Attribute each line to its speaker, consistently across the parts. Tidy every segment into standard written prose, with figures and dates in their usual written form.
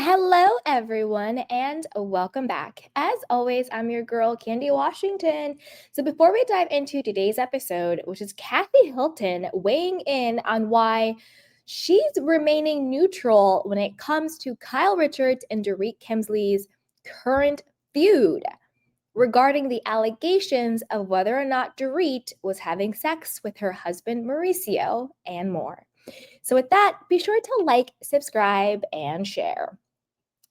Speaker 1: Hello, everyone, and welcome back. As always, I'm your girl, Candy Washington. So, before we dive into today's episode, which is Kathy Hilton weighing in on why she's remaining neutral when it comes to Kyle Richards and Dorit Kemsley's current feud regarding the allegations of whether or not Dorit was having sex with her husband, Mauricio, and more. So, with that, be sure to like, subscribe, and share.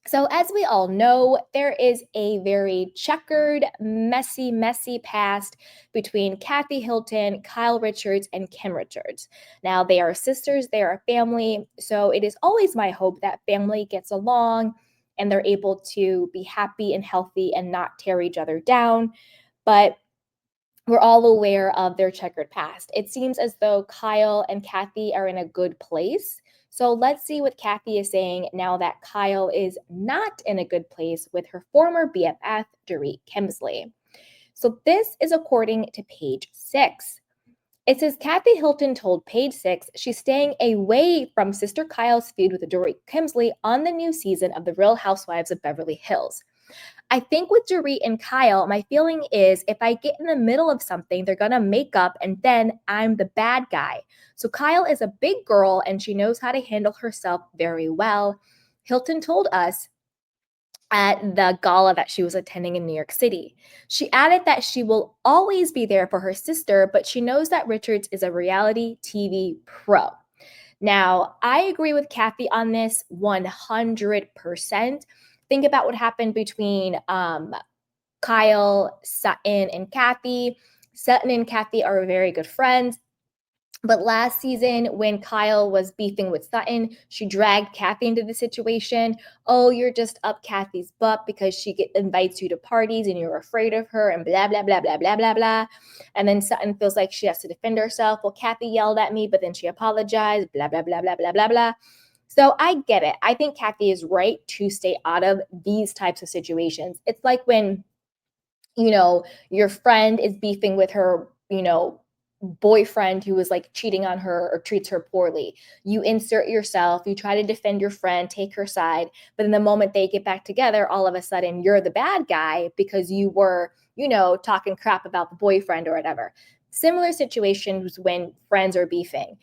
Speaker 1: So, as we all know, there is a very checkered, messy past between Kathy Hilton, Kyle Richards, and Kim Richards. Now, they are sisters, they are a family. So, it is always my hope that family gets along and they're able to be happy and healthy and not tear each other down. But we're all aware of their checkered past. It seems as though Kyle and Kathy are in a good place. So let's see what Kathy is saying now that Kyle is not in a good place with her former BFF, Dorit Kemsley. So this is according to page 6. It says Kathy Hilton told Page 6 she's staying away from Sister Kyle's feud with Dorit Kemsley on the new season of The Real Housewives of Beverly Hills. I think with Dorit and Kyle, my feeling is if I get in the middle of something, they're going to make up and then I'm the bad guy. So Kyle is a big girl and she knows how to handle herself very well. Hilton told us at the gala that she was attending in New York City. She added that she will always be there for her sister, but she knows that Richards is a reality TV pro. Now, I agree with Kathy on this 100%. Think about what happened between Kyle, Sutton, and Kathy. Sutton and Kathy are very good friends. But last season, when Kyle was beefing with Sutton, she dragged Kathy into the situation. Oh, you're just up Kathy's butt because she invites you to parties and you're afraid of her and blah, blah, blah, blah, blah, blah, blah. And then Sutton feels like she has to defend herself. Well, Kathy yelled at me, but then she apologized, blah, blah, blah, blah, blah, blah, blah. So I get it. I think Kathy is right to stay out of these types of situations. It's like when, your friend is beefing with her, boyfriend who is like cheating on her or treats her poorly. You insert yourself, you try to defend your friend, take her side, but in the moment they get back together, all of a sudden you're the bad guy because you were, talking crap about the boyfriend or whatever. Similar situations when friends are beefing.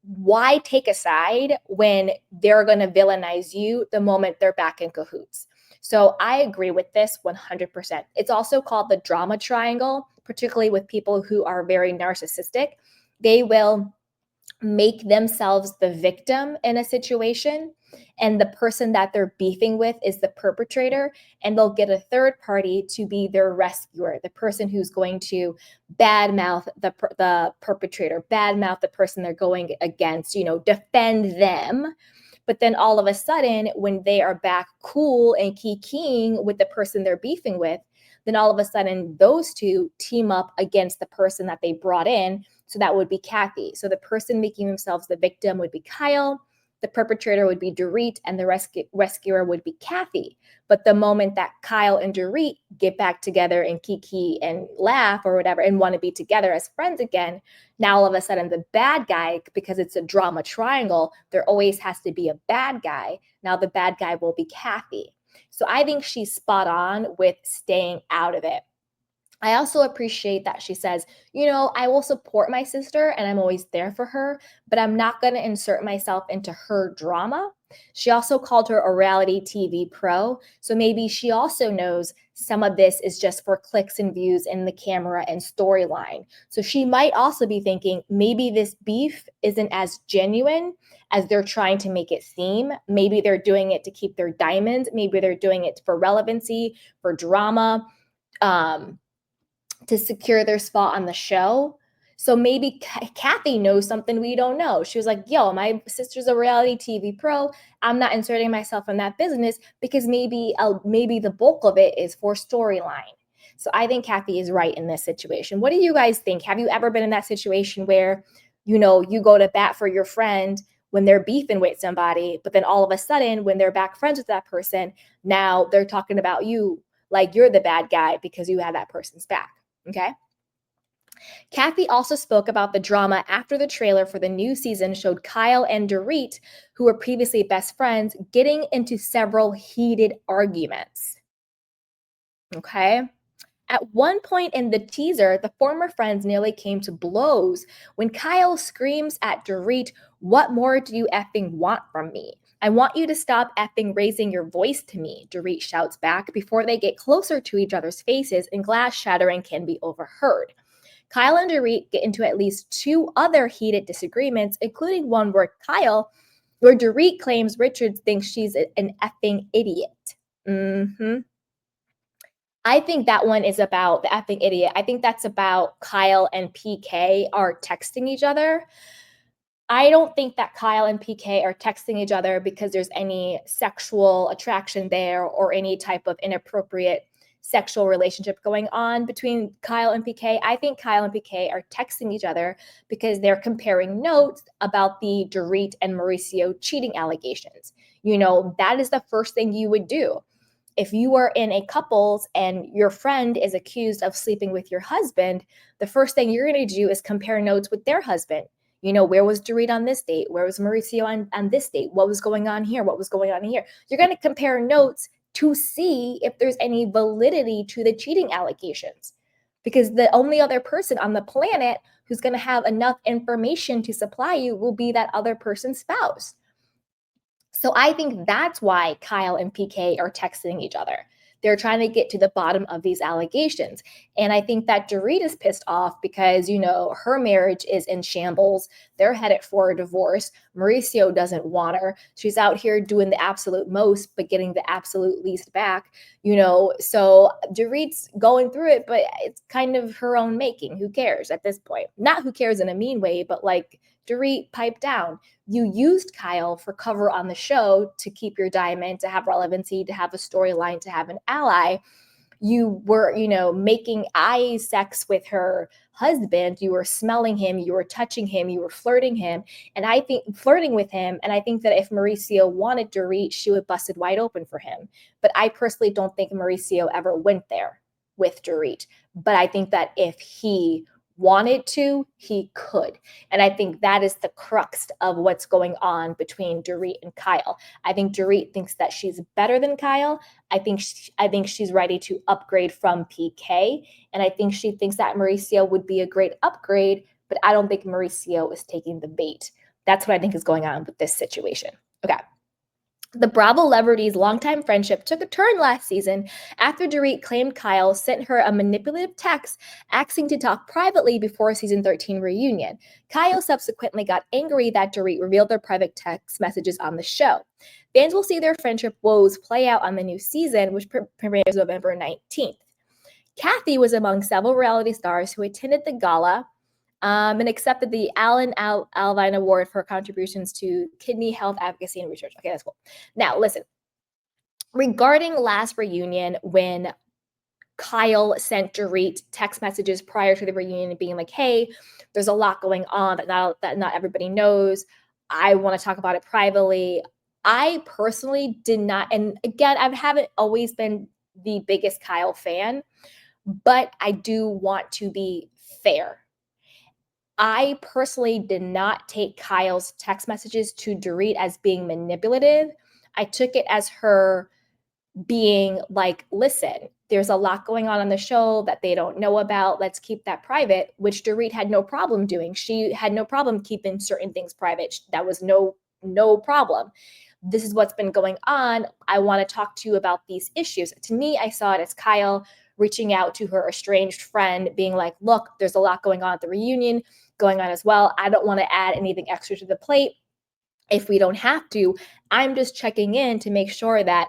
Speaker 1: Why take a side when they're going to villainize you the moment they're back in cahoots? So I agree with this 100%. It's also called the drama triangle, particularly with people who are very narcissistic. They will make themselves the victim in a situation, and the person that they're beefing with is the perpetrator, and they'll get a third party to be their rescuer, the person who's going to badmouth the perpetrator, badmouth the person they're going against, defend them. But then all of a sudden, when they are back cool and kikiing with the person they're beefing with, then all of a sudden those two team up against the person that they brought in. So that would be Kathy. So the person making themselves the victim would be Kyle, the perpetrator would be Dorit, and the rescuer would be Kathy. But the moment that Kyle and Dorit get back together and kiki and laugh or whatever and want to be together as friends again, now all of a sudden the bad guy, because it's a drama triangle, there always has to be a bad guy. Now the bad guy will be Kathy. So I think she's spot on with staying out of it. I also appreciate that she says, I will support my sister and I'm always there for her, but I'm not going to insert myself into her drama. She also called her a reality TV pro. So maybe she also knows some of this is just for clicks and views in the camera and storyline. So she might also be thinking maybe this beef isn't as genuine as they're trying to make it seem. Maybe they're doing it to keep their diamonds. Maybe they're doing it for relevancy, for drama. To secure their spot on the show. So maybe Kathy knows something we don't know. She was like, yo, my sister's a reality TV pro. I'm not inserting myself in that business because maybe the bulk of it is for storyline. So I think Kathy is right in this situation. What do you guys think? Have you ever been in that situation where, you go to bat for your friend when they're beefing with somebody, but then all of a sudden when they're back friends with that person, now they're talking about you like you're the bad guy because you have that person's back. Okay. Kathy also spoke about the drama after the trailer for the new season showed Kyle and Dorit, who were previously best friends, getting into several heated arguments. Okay. At one point in the teaser, the former friends nearly came to blows when Kyle screams at Dorit, "What more do you effing want from me? I want you to stop effing raising your voice to me," Dorit shouts back before they get closer to each other's faces and glass shattering can be overheard. Kyle and Dorit get into at least two other heated disagreements, including one where Dorit claims Richard thinks she's an effing idiot. Mm-hmm. I think that one is about the effing idiot. I think that's about Kyle and PK are texting each other. I don't think that Kyle and PK are texting each other because there's any sexual attraction there or any type of inappropriate sexual relationship going on between Kyle and PK. I think Kyle and PK are texting each other because they're comparing notes about the Dorit and Mauricio cheating allegations. That is the first thing you would do if you are in a couples and your friend is accused of sleeping with your husband. The first thing you're going to do is compare notes with their husband. Where was Dorit on this date? Where was Mauricio on this date? What was going on here? What was going on here? You're going to compare notes to see if there's any validity to the cheating allegations. Because the only other person on the planet who's going to have enough information to supply you will be that other person's spouse. So I think that's why Kyle and PK are texting each other. They're trying to get to the bottom of these allegations. And I think that Dorit is pissed off because, her marriage is in shambles. They're headed for a divorce. Mauricio doesn't want her. She's out here doing the absolute most, but getting the absolute least back, So Dorit's going through it, but it's kind of her own making. Who cares at this point? Not who cares in a mean way, but like, Dorit, pipe down. You used Kyle for cover on the show to keep your diamond, to have relevancy, to have a storyline, to have an ally. You were, making eye sex with her husband. You were smelling him, you were touching him, you were flirting him. And I think flirting with him. And I think that if Mauricio wanted Dorit, she would bust it wide open for him. But I personally don't think Mauricio ever went there with Dorit. But I think that if he wanted to, he could. And I think that is the crux of what's going on between Dorit and Kyle. I think Dorit thinks that she's better than Kyle. I think she's ready to upgrade from PK. And I think she thinks that Mauricio would be a great upgrade, but I don't think Mauricio is taking the bait. That's what I think is going on with this situation. Okay. The Bravo celebrities' longtime friendship took a turn last season after Dorit claimed Kyle sent her a manipulative text asking to talk privately before season 13 reunion. Kyle subsequently got angry that Dorit revealed their private text messages on the show. Fans will see their friendship woes play out on the new season, which premieres November 19th. Kathy was among several reality stars who attended the gala and accepted the Allen Alvine Award for contributions to kidney health advocacy and research. Okay, that's cool. Now, listen, regarding last reunion, when Kyle sent Dorit text messages prior to the reunion being like, hey, there's a lot going on that not everybody knows. I want to talk about it privately. I personally did not, and again, I haven't always been the biggest Kyle fan, but I do want to be fair. I personally did not take Kyle's text messages to Dorit as being manipulative. I took it as her being like, listen, there's a lot going on the show that they don't know about. Let's keep that private, which Dorit had no problem doing. She had no problem keeping certain things private. That was no problem. This is what's been going on. I want to talk to you about these issues. To me, I saw it as Kyle reaching out to her estranged friend, being like, look, there's a lot going on at the reunion going on as well. I don't want to add anything extra to the plate if we don't have to. I'm just checking in to make sure that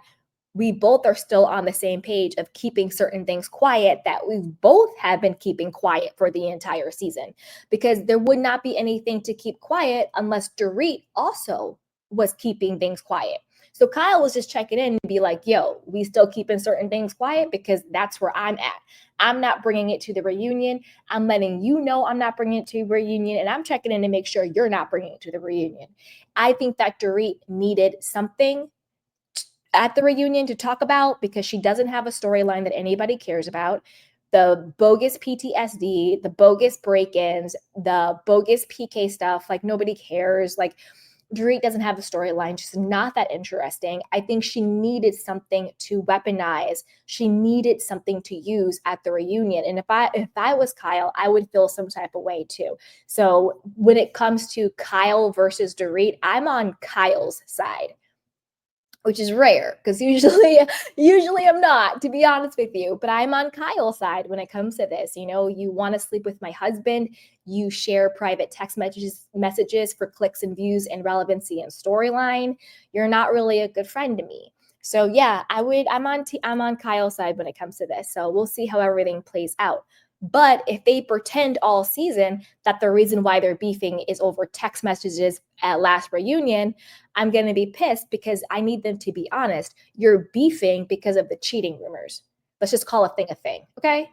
Speaker 1: we both are still on the same page of keeping certain things quiet that we both have been keeping quiet for the entire season, because there would not be anything to keep quiet unless Dorit also was keeping things quiet. So Kyle was just checking in and be like, yo, we still keeping certain things quiet because that's where I'm at. I'm not bringing it to the reunion. I'm letting you know I'm not bringing it to the reunion, and I'm checking in to make sure you're not bringing it to the reunion. I think that Dorit needed something at the reunion to talk about because she doesn't have a storyline that anybody cares about. the bogus PTSD, the bogus break-ins, the bogus PK stuff. Like, nobody cares. Like, Dorit doesn't have a storyline. She's not that interesting. I think she needed something to weaponize. She needed something to use at the reunion. And if I was Kyle, I would feel some type of way too. So when it comes to Kyle versus Dorit, I'm on Kyle's side, which is rare because usually I'm not, to be honest with you. But I'm on Kyle's side when it comes to this. You know, you want to sleep with my husband, you share private text messages for clicks and views and relevancy and storyline. You're not really a good friend to me. So yeah, I'm on Kyle's side when it comes to this. So we'll see how everything plays out. But if they pretend all season that the reason why they're beefing is over text messages at last reunion, I'm going to be pissed because I need them to be honest. You're beefing because of the cheating rumors. Let's just call a thing, okay?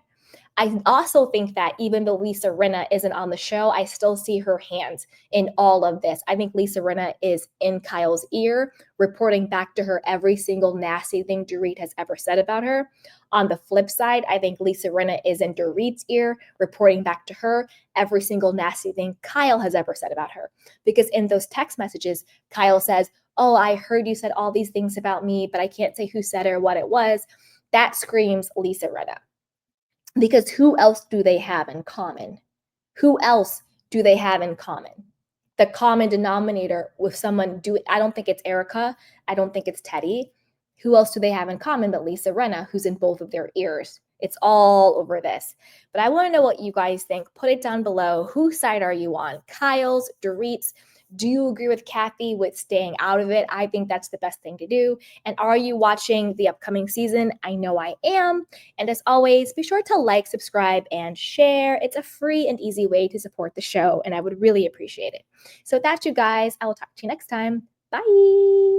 Speaker 1: I also think that even though Lisa Rinna isn't on the show, I still see her hands in all of this. I think Lisa Rinna is in Kyle's ear, reporting back to her every single nasty thing Dorit has ever said about her. On the flip side, I think Lisa Rinna is in Dorit's ear, reporting back to her every single nasty thing Kyle has ever said about her. Because in those text messages, Kyle says, "Oh, I heard you said all these things about me, but I can't say who said it or what it was." That screams Lisa Rinna. Because who else do they have in common? Who else do they have in common? The common denominator with someone I don't think it's Erica. I don't think it's Teddy. Who else do they have in common but Lisa Rinna, who's in both of their ears? It's all over this. But I want to know what you guys think. Put it down below. Whose side are you on? Kyle's, Dorit's? Do you agree with Kathy with staying out of it? I think that's the best thing to do. And are you watching the upcoming season? I know I am. And as always, be sure to like, subscribe, and share. It's a free and easy way to support the show, and I would really appreciate it. So that's you guys. I will talk to you next time. Bye.